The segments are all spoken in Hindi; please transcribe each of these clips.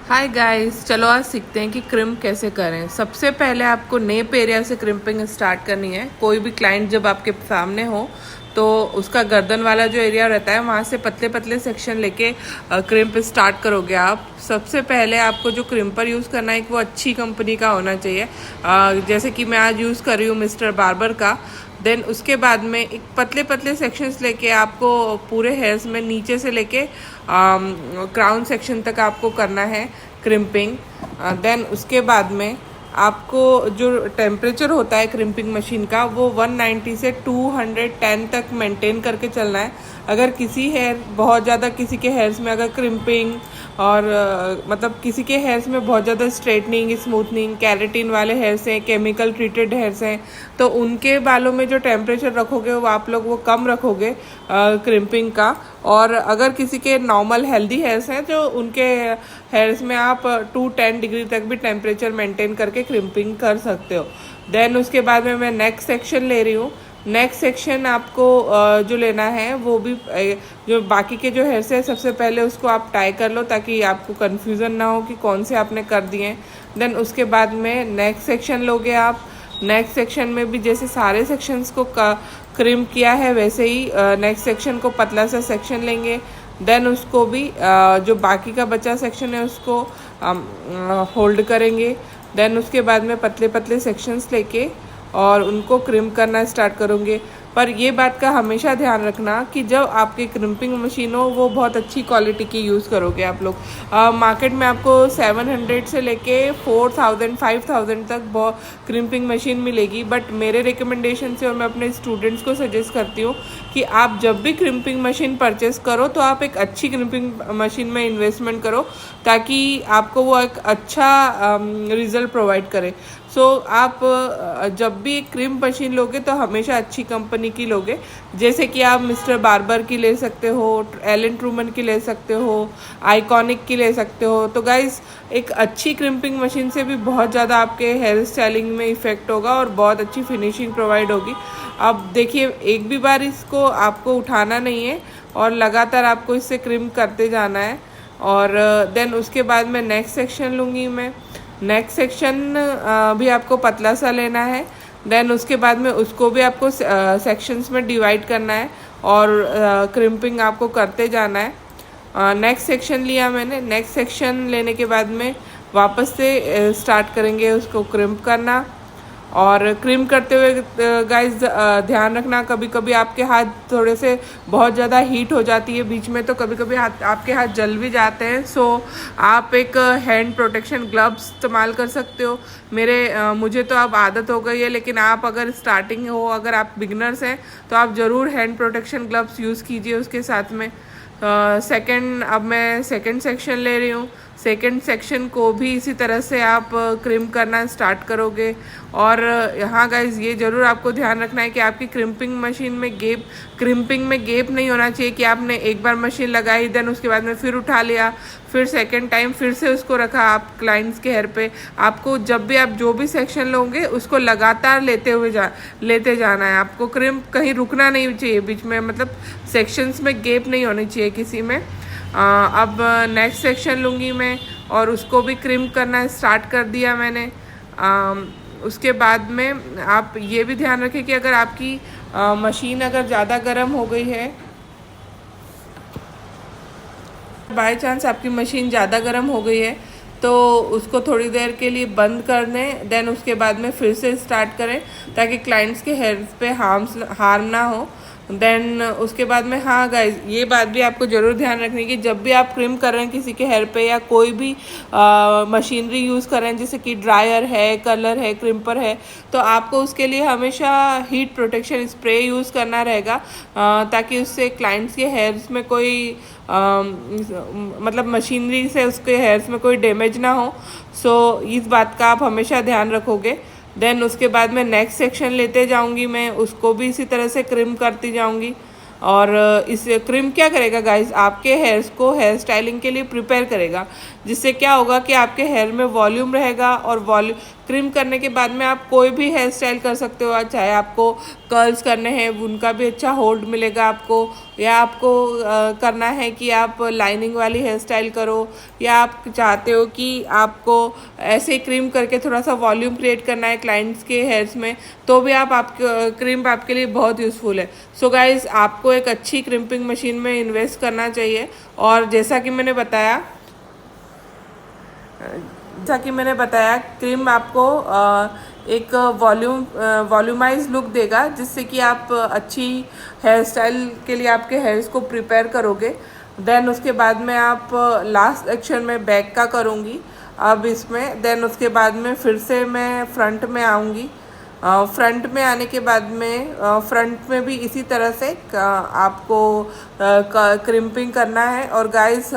हाय गाइस, चलो आज सीखते हैं कि क्रिम्प कैसे करें। सबसे पहले आपको नेप एरिया से क्रिम्पिंग स्टार्ट करनी है। कोई भी क्लाइंट जब आपके सामने हो तो उसका गर्दन वाला जो एरिया रहता है वहाँ से पतले पतले सेक्शन लेके क्रिम्प स्टार्ट करोगे आप। सबसे पहले आपको जो क्रिम्पर यूज़ करना है वो अच्छी कंपनी का होना चाहिए। जैसे कि मैं आज यूज़ कर रही हूँ मिस्टर बार्बर का। देन उसके बाद में एक पतले पतले सेक्शंस लेके आपको पूरे हेयर्स में नीचे से लेके क्राउन सेक्शन तक आपको करना है क्रिम्पिंग। देन उसके बाद में आपको जो टेम्परेचर होता है क्रिम्पिंग मशीन का वो 190 से 210 तक मेंटेन करके चलना है। अगर किसी हेयर बहुत ज़्यादा किसी के हेयर्स में अगर क्रिम्पिंग और मतलब किसी के हेयर्स में बहुत ज़्यादा स्ट्रेटनिंग, स्मूथनिंग, कैरेटिन वाले हेयर्स हैं, केमिकल ट्रीटेड हेयर्स हैं, तो उनके बालों में जो टेम्परेचर रखोगे वो आप लोग वो कम रखोगे क्रिम्पिंग का। और अगर किसी के नॉर्मल हेल्दी हेयर्स हैं तो उनके हेयर्स में आप 210 डिग्री तक भी टेम्परेचर मेंटेन करके क्रिम्पिंग कर सकते हो। देन उसके बाद में मैं नेक्स्ट सेक्शन ले रही हूँ। नेक्स्ट सेक्शन आपको जो लेना है वो भी जो बाकी के जो हेयर्स है सबसे पहले उसको आप टाई कर लो ताकि आपको कन्फ्यूज़न ना हो कि कौन से आपने कर दिए। देन उसके बाद में नेक्स्ट सेक्शन लोगे आप। नेक्स्ट सेक्शन में भी जैसे सारे सेक्शंस को क्रिम किया है वैसे ही नेक्स्ट सेक्शन को पतला सा सेक्शन लेंगे। देन उसको भी जो बाकी का बचा सेक्शन है उसको होल्ड करेंगे। देन उसके बाद में पतले पतले सेक्शंस लेके और उनको क्रिम करना स्टार्ट करोगे। पर ये बात का हमेशा ध्यान रखना कि जब आपकी क्रिम्पिंग मशीन हो वो बहुत अच्छी क्वालिटी की यूज़ करोगे आप लोग। मार्केट में आपको 700 से लेके 4000 5000 तक बहुत क्रिम्पिंग मशीन मिलेगी। बट मेरे रिकमेंडेशन से और मैं अपने स्टूडेंट्स को सजेस्ट करती हूँ कि आप जब भी क्रिम्पिंग मशीन परचेस करो तो आप एक अच्छी क्रिम्पिंग मशीन में इन्वेस्टमेंट करो ताकि आपको वो एक अच्छा रिज़ल्ट प्रोवाइड करे। सो आप जब भी एक क्रिम मशीन लोगे तो हमेशा अच्छी कंपनी की लोगे। जैसे कि आप मिस्टर बार्बर की ले सकते हो, एलन ट्रूमन की ले सकते हो, आइकॉनिक की ले सकते हो। तो गाइस एक अच्छी क्रिम्पिंग मशीन से भी बहुत ज़्यादा आपके हेयर स्टाइलिंग में इफ़ेक्ट होगा और बहुत अच्छी फिनिशिंग प्रोवाइड होगी। अब देखिए, एक भी बार इसको आपको उठाना नहीं है और लगातार आपको इससे क्रिम करते जाना है। और देन उसके बाद में नेक्स्ट सेक्शन लूँगी मैं। नेक्स्ट सेक्शन भी आपको पतला सा लेना है। देन उसके बाद में उसको भी आपको सेक्शंस में डिवाइड करना है और क्रिम्पिंग आपको करते जाना है। नेक्स्ट सेक्शन लिया मैंने। नेक्स्ट सेक्शन लेने के बाद में वापस से स्टार्ट करेंगे उसको क्रिम्प करना। और क्रिम करते हुए गाइस ध्यान रखना, कभी कभी आपके हाथ थोड़े से बहुत ज़्यादा हीट हो जाती है बीच में, तो कभी कभी आपके हाथ जल भी जाते हैं। सो आप एक हैंड प्रोटेक्शन ग्लव्स इस्तेमाल कर सकते हो। मुझे तो अब आदत हो गई है, लेकिन आप अगर स्टार्टिंग हो, अगर आप बिगनर्स हैं तो आप ज़रूर हैंड प्रोटेक्शन ग्लव्स यूज़ कीजिए उसके साथ में। अब मैं सेकंड सेक्शन ले रही हूँ। सेकंड सेक्शन को भी इसी तरह से आप क्रिम करना स्टार्ट करोगे। और यहाँ गाइज ये ज़रूर आपको ध्यान रखना है कि आपकी क्रिम्पिंग में गेप नहीं होना चाहिए कि आपने एक बार मशीन लगाई, देन उसके बाद में फिर उठा लिया, फिर सेकंड टाइम फिर से उसको रखा आप क्लाइंट्स के हेयर पे। आपको जब भी आप जो भी सेक्शन लोगे उसको लगातार लेते जाना है। आपको क्रिम कहीं रुकना नहीं चाहिए बीच में, मतलब सेक्शंस में गेप नहीं होनी चाहिए किसी में। अब नेक्स्ट सेक्शन लूँगी मैं और उसको भी क्रिम करना स्टार्ट कर दिया मैंने। उसके बाद में आप ये भी ध्यान रखें कि अगर आपकी मशीन अगर ज़्यादा गर्म हो गई है, बाय चांस आपकी मशीन ज़्यादा गर्म हो गई है तो उसको थोड़ी देर के लिए बंद कर दें। देन उसके बाद में फिर से स्टार्ट करें ताकि क्लाइंट्स के हेयर पे हार्म ना हो। देन उसके बाद में हाँ गाइज ये बात भी आपको ज़रूर ध्यान रखनी है कि जब भी आप क्रिम कर रहे हैं किसी के हेयर पे या कोई भी मशीनरी यूज़ कर रहे हैं जैसे कि ड्रायर है, कलर है, क्रिम्पर है, तो आपको उसके लिए हमेशा हीट प्रोटेक्शन स्प्रे यूज़ करना रहेगा ताकि उससे क्लाइंट्स के हेयर्स में कोई मतलब मशीनरी से उसके हेयर्स में कोई डैमेज ना हो। सो इस बात का आप हमेशा ध्यान रखोगे। देन उसके बाद मैं नेक्स्ट सेक्शन लेते जाऊंगी, मैं उसको भी इसी तरह से क्रिम करती जाऊंगी। और इस क्रिम क्या करेगा गाइस, आपके हेयर्स को हेयर स्टाइलिंग के लिए प्रिपेयर करेगा, जिससे क्या होगा कि आपके हेयर में वॉल्यूम रहेगा। और क्रिम करने के बाद में आप कोई भी हेयर स्टाइल कर सकते हो, चाहे आपको कर्ल्स करने हैं उनका भी अच्छा होल्ड मिलेगा आपको, या आपको करना है कि आप लाइनिंग वाली हेयर स्टाइल करो, या आप चाहते हो कि आपको ऐसे क्रीम करके थोड़ा सा वॉल्यूम क्रिएट करना है क्लाइंट्स के हेयर्स में, तो भी आपके क्रीम आपके लिए बहुत यूज़फुल है। सो गाइज़, आपको एक अच्छी क्रिम्पिंग मशीन में इन्वेस्ट करना चाहिए। और जैसा कि मैंने बताया क्रीम आपको एक वॉल्यूमाइज लुक देगा, जिससे कि आप अच्छी हेयर स्टाइल के लिए आपके हेयर्स को प्रिपेयर करोगे। देन उसके बाद में आप लास्ट सेक्शन में बैक का करूँगी अब इसमें। देन उसके बाद में फिर से मैं फ्रंट में आऊँगी। फ्रंट में आने के बाद में फ्रंट में भी इसी तरह से आपको क्रिम्पिंग करना है। और गाइस,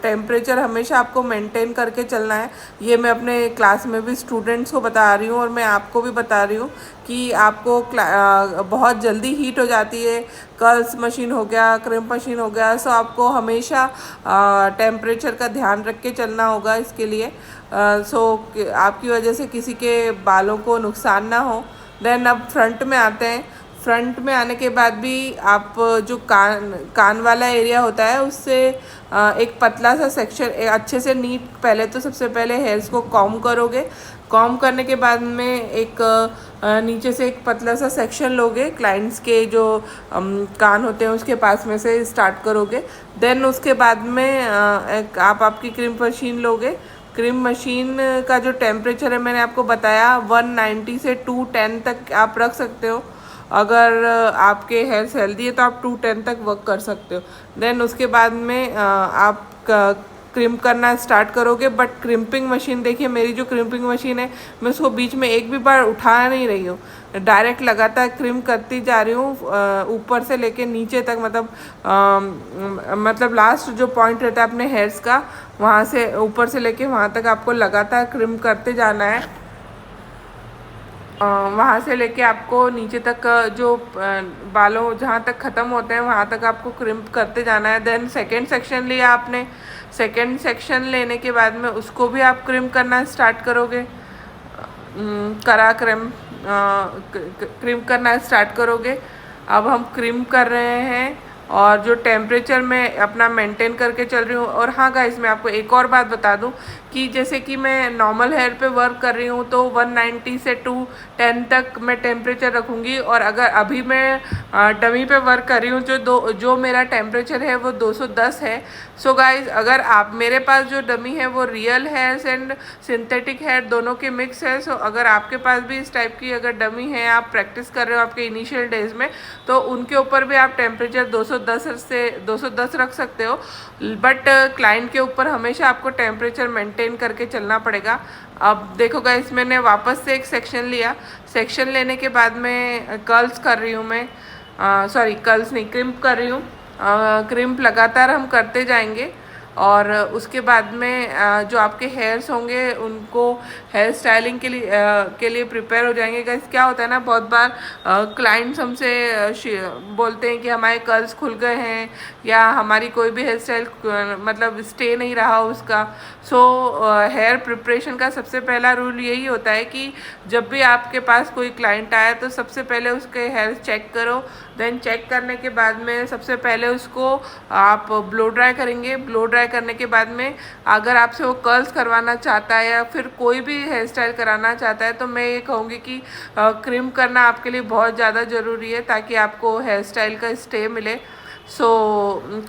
टेम्परेचर हमेशा आपको मेंटेन करके चलना है। ये मैं अपने क्लास में भी स्टूडेंट्स को बता रही हूँ और मैं आपको भी बता रही हूँ कि आपको बहुत जल्दी हीट हो जाती है। कर्ल्स मशीन हो गया, क्रिम्प मशीन हो गया, सो आपको हमेशा टेम्परेचर का ध्यान रख के चलना होगा इसके लिए। सो आपकी वजह से किसी के बालों को नुकसान ना हो। देन अब फ्रंट में आते हैं। फ्रंट में आने के बाद भी आप जो कान वाला एरिया होता है उससे एक पतला सा सेक्शन अच्छे से नीट, पहले तो सबसे पहले हेयर्स को कॉम करोगे। कॉम करने के बाद में एक नीचे से एक पतला सा सेक्शन लोगे, क्लाइंट्स के जो कान होते हैं उसके पास में से स्टार्ट करोगे। देन उसके बाद में आप आपकी क्रीम मशीन लोगे। क्रीम मशीन का जो टेम्परेचर है मैंने आपको बताया 190 से 210 तक आप रख सकते हो। अगर आपके हेयर्स हेल्दी है तो आप 210 तक वर्क कर सकते हो। देन उसके बाद में आप क्रिम्प करना स्टार्ट करोगे। बट क्रिम्पिंग मशीन देखिए, मेरी जो क्रिम्पिंग मशीन है मैं उसको बीच में एक भी बार उठा नहीं रही हूँ, डायरेक्ट लगातार क्रिम करती जा रही हूँ ऊपर से लेके नीचे तक। मतलब लास्ट जो पॉइंट रहता है अपने हेयर्स का, वहाँ से ऊपर से लेके वहाँ तक आपको लगातार क्रिम करते जाना है। वहाँ से लेके आपको नीचे तक जो बालों जहाँ तक ख़त्म होते हैं वहाँ तक आपको क्रिम्प करते जाना है। देन सेकेंड सेक्शन लिया आपने। सेकेंड सेक्शन लेने के बाद में उसको भी आप क्रिम्प करना स्टार्ट करोगे। क्रिम्प करना स्टार्ट करोगे। अब हम क्रिम्प कर रहे हैं और जो टेम्परेचर मैं अपना मेंटेन करके चल रही हूँ। और हाँ गाइस, मैं आपको एक और बात बता दूँ कि जैसे कि मैं नॉर्मल हेयर पे वर्क कर रही हूँ तो 190 से 210 तक मैं टेम्परेचर रखूँगी। और अगर अभी मैं डमी पे वर्क कर रही हूँ जो मेरा टेम्परेचर है वो 210 है। सो गाइस, अगर आप मेरे पास जो डमी है वो real hairs and synthetic hair दोनों के मिक्स है। सो अगर आपके पास भी इस टाइप की अगर डमी है, आप प्रैक्टिस कर रहे हो आपके इनिशियल डेज में, तो उनके ऊपर भी आप टेम्परेचर 210 रख सकते हो। बट क्लाइंट के ऊपर हमेशा आपको टेम्परेचर मेंटेन करके चलना पड़ेगा। अब देखो गाइस, मैंने वापस से एक सेक्शन लिया। सेक्शन लेने के बाद में कर्ल्स कर रही हूँ मैं, सॉरी कर्ल्स नहीं, क्रिम्प कर रही हूँ। क्रिम्प लगातार हम करते जाएंगे और उसके बाद में जो आपके हेयर्स होंगे उनको हेयर स्टाइलिंग के लिए प्रिपेयर हो जाएंगे। गाइस, क्या होता है ना, बहुत बार क्लाइंट्स हमसे बोलते हैं कि हमारे कर्ल्स खुल गए हैं या हमारी कोई भी हेयर स्टाइल मतलब स्टे नहीं रहा उसका। सो हेयर प्रिपरेशन का सबसे पहला रूल यही होता है कि जब भी आपके पास कोई क्लाइंट आया तो सबसे पहले उसके हेयर चेक करो। देन चेक करने के बाद में सबसे पहले उसको आप ब्लो ड्राई करेंगे। ब्लो ड्राई करने के बाद में अगर आपसे वो कर्ल्स करवाना चाहता है या फिर कोई भी हेयर स्टाइल कराना चाहता है तो मैं ये कहूँगी कि क्रिम करना आपके लिए बहुत ज़्यादा ज़रूरी है ताकि आपको हेयर स्टाइल का स्टे मिले। सो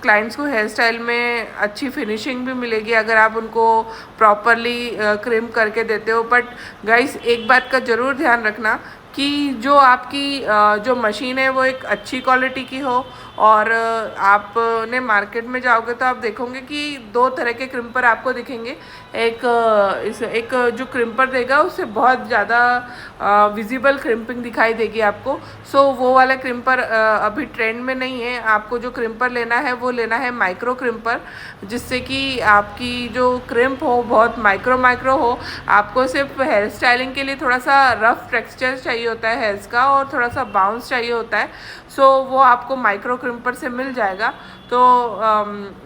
क्लाइंट्स को हेयर स्टाइल में अच्छी फिनिशिंग भी मिलेगी अगर आप उनको प्रॉपरली क्रिम करके देते हो। बट गाइस, एक बात का ज़रूर ध्यान रखना कि जो आपकी जो मशीन है वो एक अच्छी क्वालिटी की हो। और आपने मार्केट में जाओगे तो आप देखोगे कि दो तरह के क्रिम्पर आपको दिखेंगे। एक जो क्रिम्पर देगा उससे बहुत ज़्यादा विजिबल क्रिम्पिंग दिखाई देगी आपको। सो वो वाला क्रिम्पर अभी ट्रेंड में नहीं है। आपको जो क्रिम्पर लेना है वो लेना है माइक्रो क्रिम्पर, जिससे कि आपकी जो क्रिम्प हो बहुत माइक्रो हो। आपको सिर्फ हेयर स्टाइलिंग के लिए थोड़ा सा रफ टेक्सचर चाहिए होता है हेयर्स का और थोड़ा सा बाउंस चाहिए होता है। सो वो आपको माइक्रो क्रिम्पर से मिल जाएगा। तो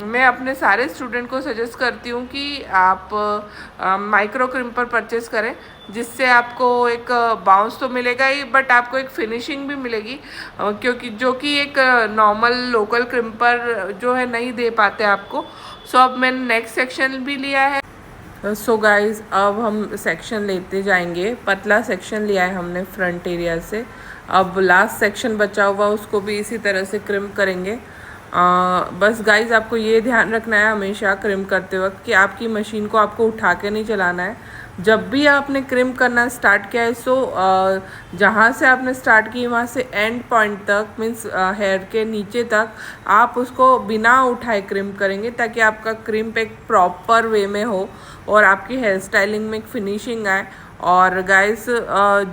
मैं अपने सारे स्टूडेंट को सजेस्ट करती हूँ कि आप माइक्रो क्रिम्पर परचेज़ करें, जिससे आपको एक बाउंस तो मिलेगा ही, बट आपको एक फिनिशिंग भी मिलेगी, क्योंकि जो कि एक नॉर्मल लोकल क्रिम्पर जो है नहीं दे पाते आपको। सो अब मैंने नेक्स्ट सेक्शन भी लिया है। सो गाइज अब हम सेक्शन लेते जाएंगे। पतला सेक्शन लिया है हमने फ्रंट एरिया से। अब लास्ट सेक्शन बचा हुआ उसको भी इसी तरह से क्रिम करेंगे। बस गाइज आपको ये ध्यान रखना है हमेशा क्रिम करते वक्त कि आपकी मशीन को आपको उठा के नहीं चलाना है। जब भी आपने क्रिम करना स्टार्ट किया है, सो जहाँ से आपने स्टार्ट की वहाँ से एंड पॉइंट तक, मीन्स हेयर के नीचे तक आप उसको बिना उठाए क्रिम करेंगे, ताकि आपका क्रिम एक प्रॉपर वे में हो और आपकी हेयर स्टाइलिंग में एक फिनिशिंग आए। और गाइस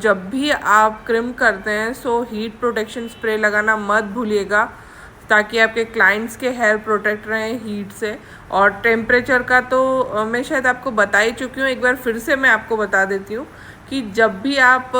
जब भी आप क्रिम करते हैं सो हीट प्रोटेक्शन स्प्रे लगाना मत भूलिएगा, ताकि आपके क्लाइंट्स के हेयर प्रोटेक्ट रहें हीट से। और टेम्परेचर का तो मैं शायद आपको बता ही चुकी हूँ, एक बार फिर से मैं आपको बता देती हूँ कि जब भी आप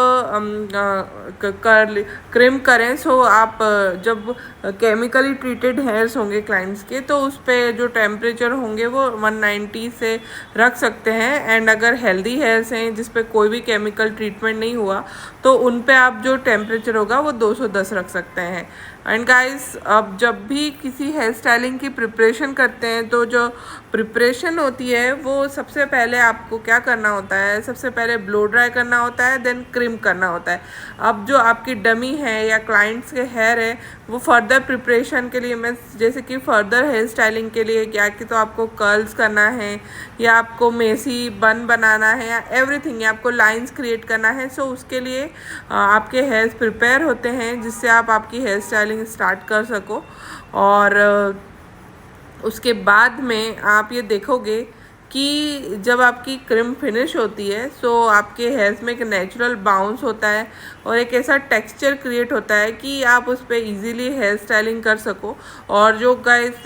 क्रिम करें, सो आप जब केमिकली ट्रीटेड हेयर्स होंगे क्लाइंट्स के, तो उस पर जो टेम्परेचर होंगे वो 190 से रख सकते हैं। एंड अगर हेल्दी हेयर्स हैं जिस पे कोई भी केमिकल ट्रीटमेंट नहीं हुआ, तो उन पे आप जो टेम्परेचर होगा वो 210 रख सकते हैं। एंड गाइस अब जब भी किसी हेयर स्टाइलिंग की प्रिपरेशन करते हैं, तो जो प्रिपरेशन होती है वो सबसे पहले आपको क्या करना होता है, सबसे पहले ब्लो ड्राई करना होता है, देन क्रिम करना होता है। अब जो आपकी डमी है या क्लाइंट्स के हेयर है, वो फर्दर प्रिपरेशन के लिए, मैं जैसे कि फर्दर हेयर स्टाइलिंग के लिए क्या कि तो आपको कर्ल्स करना है, या आपको मेसी बन बनाना है, या एवरीथिंग, या आपको लाइंस क्रिएट करना है, सो उसके लिए आपके हेयर्स प्रिपेयर होते हैं, जिससे आप आपकी हेयर स्टाइलिंग स्टार्ट कर सको। और उसके बाद में आप ये देखोगे कि जब आपकी क्रिम फिनिश होती है, सो आपके हेयर्स में एक नेचुरल बाउंस होता है और एक ऐसा टेक्सचर क्रिएट होता है कि आप उस पर ईज़िली हेयर स्टाइलिंग कर सको। और जो गाइस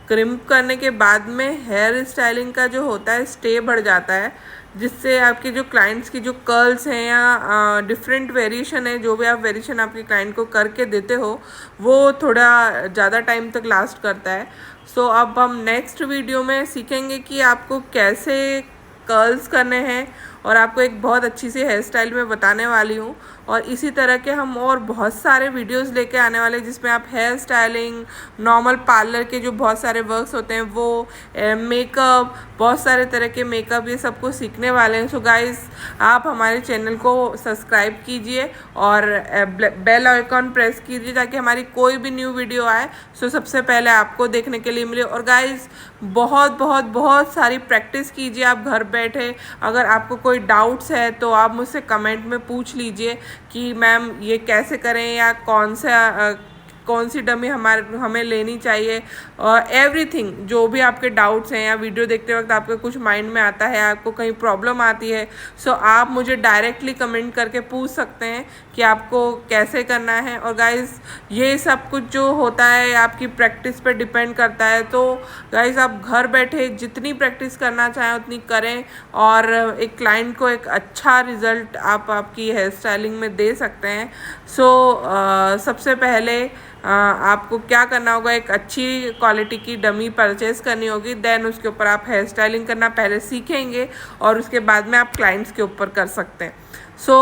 क्रिम करने के बाद में हेयर स्टाइलिंग का जो होता है स्टे बढ़ जाता है, जिससे आपके जो क्लाइंट्स की जो कर्ल्स हैं या डिफरेंट वेरिएशन है, जो भी आप वेरिएशन आपके क्लाइंट को करके देते हो, वो थोड़ा ज़्यादा टाइम तक लास्ट करता है। सो अब हम नेक्स्ट वीडियो में सीखेंगे कि आपको कैसे कर्ल्स करने हैं, और आपको एक बहुत अच्छी सी हेयर स्टाइल में बताने वाली हूँ। और इसी तरह के हम और बहुत सारे वीडियोस लेके आने वाले, जिसमें आप हेयर स्टाइलिंग, नॉर्मल पार्लर के जो बहुत सारे वर्क्स होते हैं वो, मेकअप, बहुत सारे तरह के मेकअप, ये सब कुछ सीखने वाले हैं। सो गाइस आप हमारे चैनल को सब्सक्राइब कीजिए और बेल आइकॉन प्रेस कीजिए, ताकि हमारी कोई भी न्यू वीडियो आए सो सबसे पहले आपको देखने के लिए मिले। और गाइस बहुत बहुत बहुत सारी प्रैक्टिस कीजिए आप घर बैठे। अगर आपको कोई डाउट्स है तो आप मुझसे कमेंट में पूछ लीजिए कि मैम ये कैसे करें, या कौन सी डमी हमें लेनी चाहिए, और एवरीथिंग जो भी आपके डाउट्स हैं, या वीडियो देखते वक्त आपके कुछ माइंड में आता है, आपको कहीं प्रॉब्लम आती है, सो आप मुझे डायरेक्टली कमेंट करके पूछ सकते हैं कि आपको कैसे करना है। और गाइस ये सब कुछ जो होता है आपकी प्रैक्टिस पे डिपेंड करता है। तो गाइस आप घर बैठे जितनी प्रैक्टिस करना चाहें उतनी करें, और एक क्लाइंट को एक अच्छा रिज़ल्ट आप आपकी हेयर स्टाइलिंग में दे सकते हैं। सो सबसे पहले आपको क्या करना होगा, एक अच्छी क्वालिटी की डमी परचेज़ करनी होगी, देन उसके ऊपर आप हेयर स्टाइलिंग करना पहले सीखेंगे, और उसके बाद में आप क्लाइंट्स के ऊपर कर सकते हैं। सो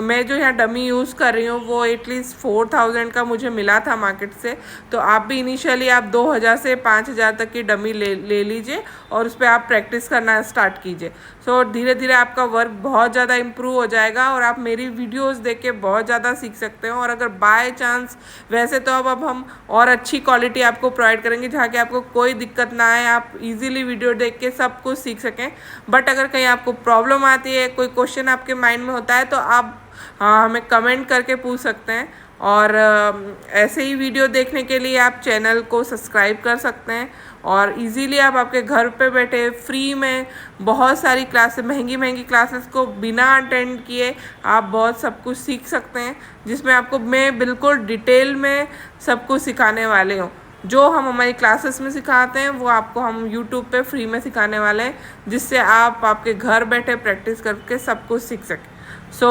मैं जो यहाँ डमी यूज़ कर रही हूँ वो एटलीस्ट 4000 का मुझे मिला था मार्केट से। तो आप भी इनिशियली आप 2000 से 5000 तक की डमी ले लीजिए, और उस पर आप प्रैक्टिस करना स्टार्ट कीजिए। सो धीरे धीरे आपका वर्क बहुत ज़्यादा इम्प्रूव हो जाएगा, और आप मेरी वीडियोस देख के बहुत ज़्यादा सीख सकते हो। और अगर बाय चांस, वैसे तो अब हम और अच्छी क्वालिटी आपको प्रोवाइड करेंगे, जहाँ कि आपको कोई दिक्कत ना आए, आप इजीली वीडियो देख के सब कुछ सीख सकें। बट अगर कहीं आपको प्रॉब्लम आती है, कोई क्वेश्चन आपके माइंड में होता है, तो आप हमें कमेंट करके पूछ सकते हैं। और ऐसे ही वीडियो देखने के लिए आप चैनल को सब्सक्राइब कर सकते हैं, और इजीली आप आपके घर पे बैठे फ्री में बहुत सारी क्लासेस, महंगी महंगी क्लासेस को बिना अटेंड किए आप बहुत सब कुछ सीख सकते हैं, जिसमें आपको मैं बिल्कुल डिटेल में सब कुछ सिखाने वाले हूँ। जो हम हमारी क्लासेस में सिखाते हैं वो आपको हम यूट्यूब पे फ्री में सिखाने वाले हैं, जिससे आप आपके घर बैठे प्रैक्टिस करके सब कुछ सीख सकें। सो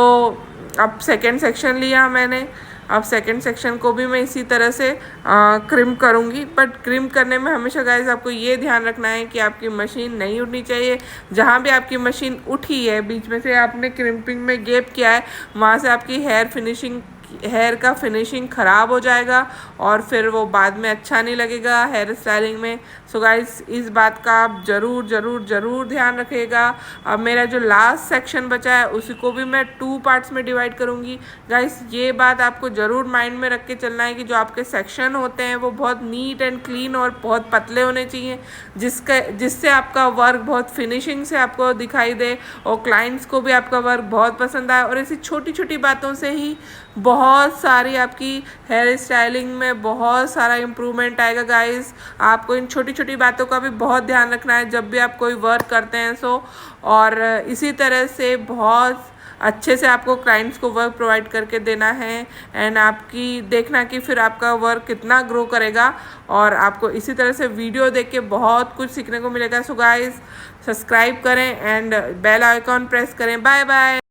अब सेकेंड सेक्शन लिया मैंने। अब सेकंड सेक्शन को भी मैं इसी तरह से क्रिम करूँगी। बट क्रिम करने में हमेशा गाइस आपको ये ध्यान रखना है कि आपकी मशीन नहीं उठनी चाहिए। जहाँ भी आपकी मशीन उठी है, बीच में से आपने क्रिम्पिंग में गैप किया है, वहाँ से आपकी हेयर का फिनिशिंग ख़राब हो जाएगा और फिर वो बाद में अच्छा नहीं लगेगा हेयर स्टाइलिंग में। सो गाइस इस बात का आप ज़रूर ज़रूर ज़रूर ध्यान रखिएगा। अब मेरा जो लास्ट सेक्शन बचा है उसी को भी मैं 2 पार्ट्स में डिवाइड करूँगी। गाइस ये बात आपको ज़रूर माइंड में रख के चलना है कि जो आपके सेक्शन होते हैं वो बहुत नीट एंड क्लीन और बहुत पतले होने चाहिए, जिससे आपका वर्क बहुत फिनिशिंग से आपको दिखाई दे और क्लाइंट्स को भी आपका वर्क बहुत पसंद आए। और ऐसी छोटी छोटी बातों से ही बहुत सारी आपकी हेयर स्टाइलिंग में बहुत सारा इम्प्रूवमेंट आएगा गाइस। आपको इन छोटी छोटी बातों का भी बहुत ध्यान रखना है जब भी आप कोई वर्क करते हैं। और इसी तरह से बहुत अच्छे से आपको क्लाइंट्स को वर्क प्रोवाइड करके देना है एंड आपकी देखना कि फिर आपका वर्क कितना ग्रो करेगा। और आपको इसी तरह से वीडियो देख के बहुत कुछ सीखने को मिलेगा। सो गाइस सब्सक्राइब करें एंड बेल आइकॉन प्रेस करें। Bye bye.